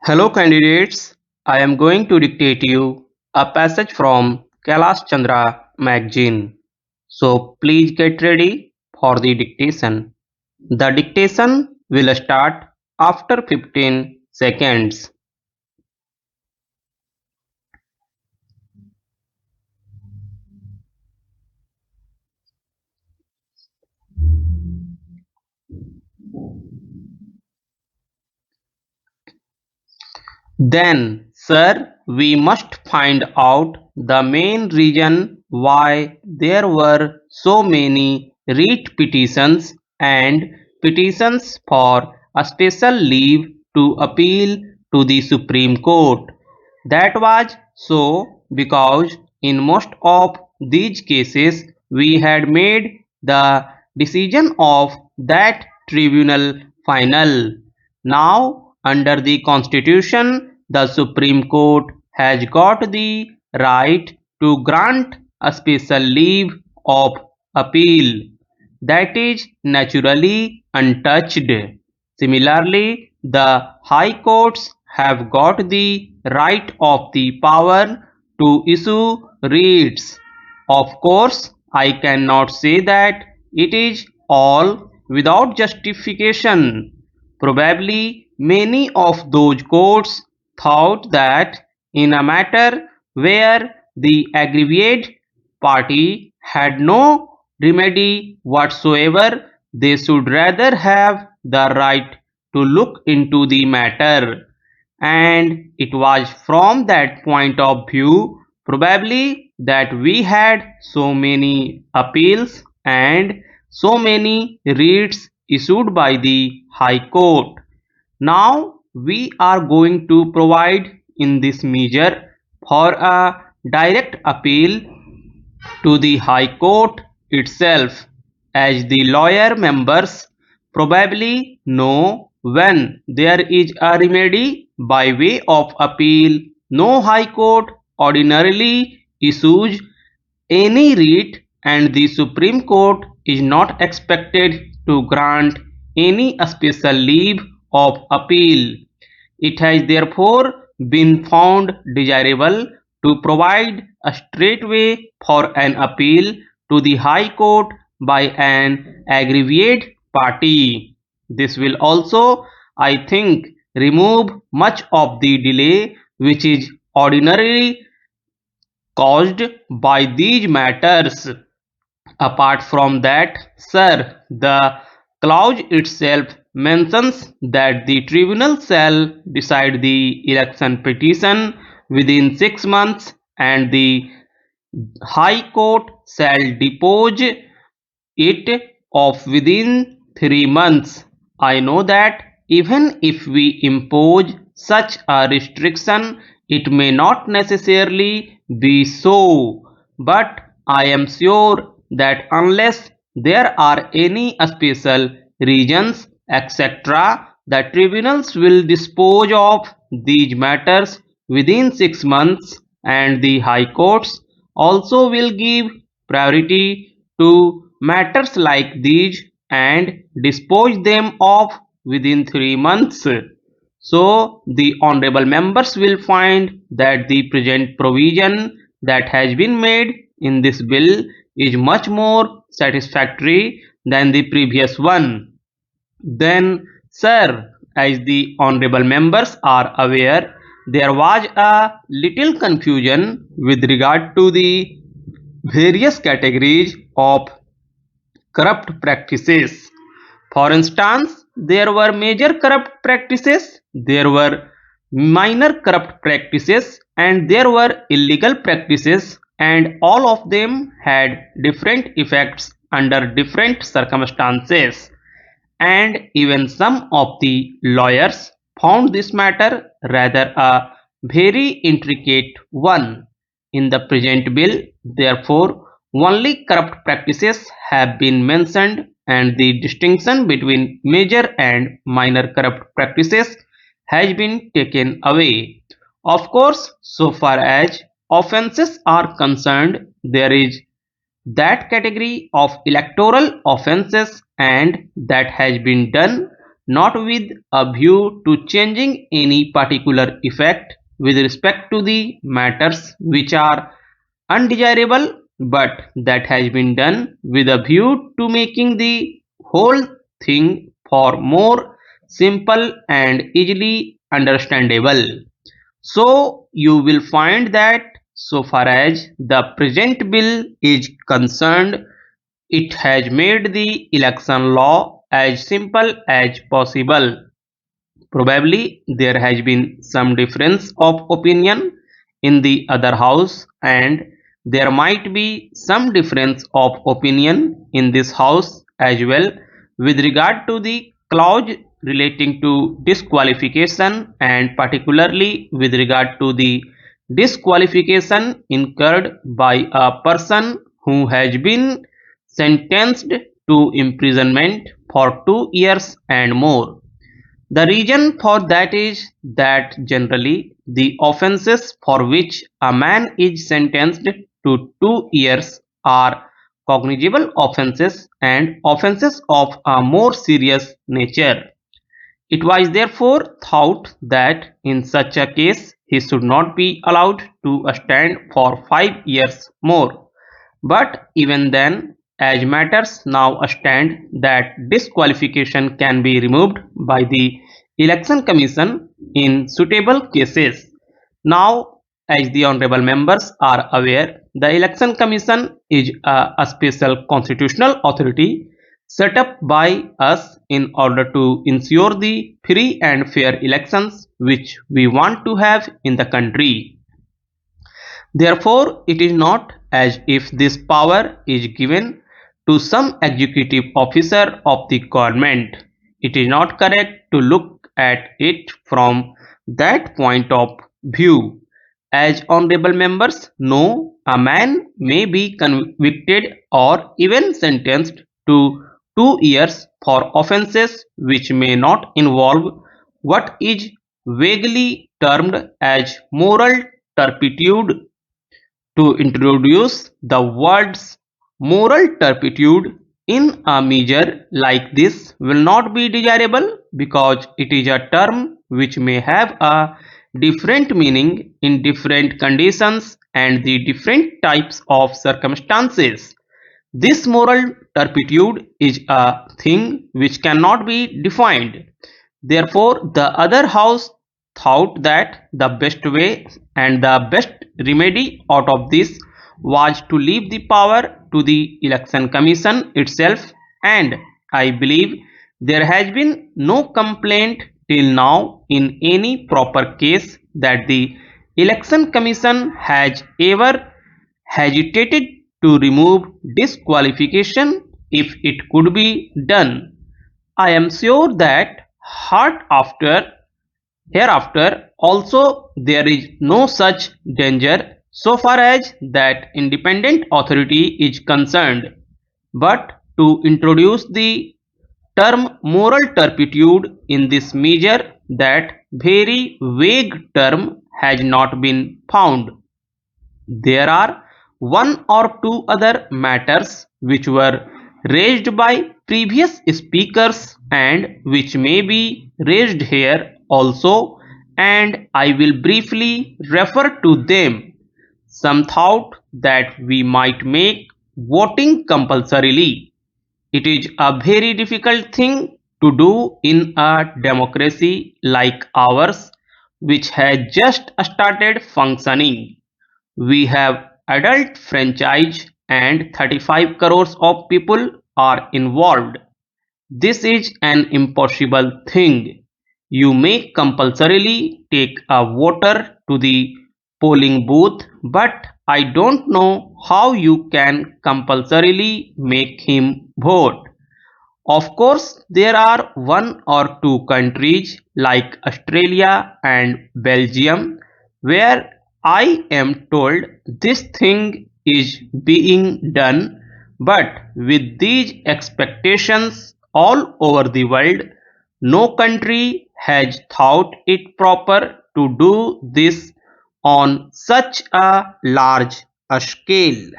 Hello candidates, I am going to dictate you a passage from Kailash Chandra magazine. So please get ready for the dictation. The dictation will start after 15 seconds. Then, sir, we must find out the main reason why there were so many writ petitions and petitions for a special leave to appeal to the Supreme Court. That was so because in most of these cases we had made the decision of that tribunal final. Now, under the Constitution, the Supreme Court has got the right to grant a special leave of appeal that is naturally untouched. Similarly, the High Courts have got the right of the power to issue writs. Of course, I cannot say that it is all without justification. Probably many of those courts thought that in a matter where the aggrieved party had no remedy whatsoever, they should rather have the right to look into the matter. And it was from that point of view probably that we had so many appeals and so many writs issued by the High Court. Now we are going to provide in this measure for a direct appeal to the High Court itself, as the lawyer members probably know when there is a remedy by way of appeal. No High Court ordinarily issues any writ, and the Supreme Court is not expected to grant any special leave of appeal. It has therefore been found desirable to provide a straight way for an appeal to the High Court by an aggrieved party. This will also, I think, remove much of the delay which is ordinarily caused by these matters. Apart from that, sir, the clause itself mentions that the tribunal shall decide the election petition within 6 months and the High Court shall depose it of within 3 months. I know that even if we impose such a restriction, it may not necessarily be so, but I am sure that unless there are any special reasons, etc., the tribunals will dispose of these matters within 6 months, and the High Courts also will give priority to matters like these and dispose them of within 3 months. So the honorable members will find that the present provision that has been made in this bill is much more satisfactory than the previous one. Then, sir, as the honorable members are aware, there was a little confusion with regard to the various categories of corrupt practices. For instance, there were major corrupt practices, there were minor corrupt practices, and there were illegal practices, and all of them had different effects under different circumstances. And even some of the lawyers found this matter rather a very intricate one. In the present bill, therefore, only corrupt practices have been mentioned, and the distinction between major and minor corrupt practices has been taken away. Of course, so far as offences are concerned, there is that category of electoral offences, and that has been done not with a view to changing any particular effect with respect to the matters which are undesirable, but that has been done with a view to making the whole thing for more simple and easily understandable. So you will find that so far as the present bill is concerned, it has made the election law as simple as possible. Probably there has been some difference of opinion in the other house, and there might be some difference of opinion in this house as well with regard to the clause relating to disqualification, and particularly with regard to the disqualification incurred by a person who has been sentenced to imprisonment for 2 years and more. The reason for that is that generally the offences for which a man is sentenced to 2 years are cognizable offences and offences of a more serious nature. It was therefore thought that in such a case he should not be allowed to stand for 5 years more. But even then, as matters now stand, that disqualification can be removed by the Election Commission in suitable cases. Now, as the honorable members are aware, the Election Commission is a special constitutional authority set up by us in order to ensure the free and fair elections which we want to have in the country. Therefore, it is not as if this power is given to some executive officer of the government. It is not correct to look at it from that point of view. As honorable members know, a man may be convicted or even sentenced to 2 years for offences which may not involve what is vaguely termed as moral turpitude. To introduce the words moral turpitude in a measure like this will not be desirable, because it is a term which may have a different meaning in different conditions and the different types of circumstances. This moral turpitude is a thing which cannot be defined. Therefore, the other house thought that the best way and the best remedy out of this was to leave the power to the Election Commission itself, and I believe there has been no complaint till now in any proper case that the Election Commission has ever hesitated to remove disqualification if it could be done. I am sure that hereafter also there is no such danger so far as that independent authority is concerned. But to introduce the term moral turpitude in this measure, that very vague term has not been found. There are one or two other matters which were raised by previous speakers and which may be raised here also, and I will briefly refer to them. Some thought that we might make voting compulsorily. It is a very difficult thing to do in a democracy like ours, which has just started functioning. We have adult franchise and 35 crores of people are involved. This is an impossible thing. You may compulsorily take a voter to the polling booth, but I don't know how you can compulsorily make him vote. Of course, there are one or two countries like Australia and Belgium where I am told this thing is being done, but with these expectations all over the world, no country has thought it proper to do this on such a large scale.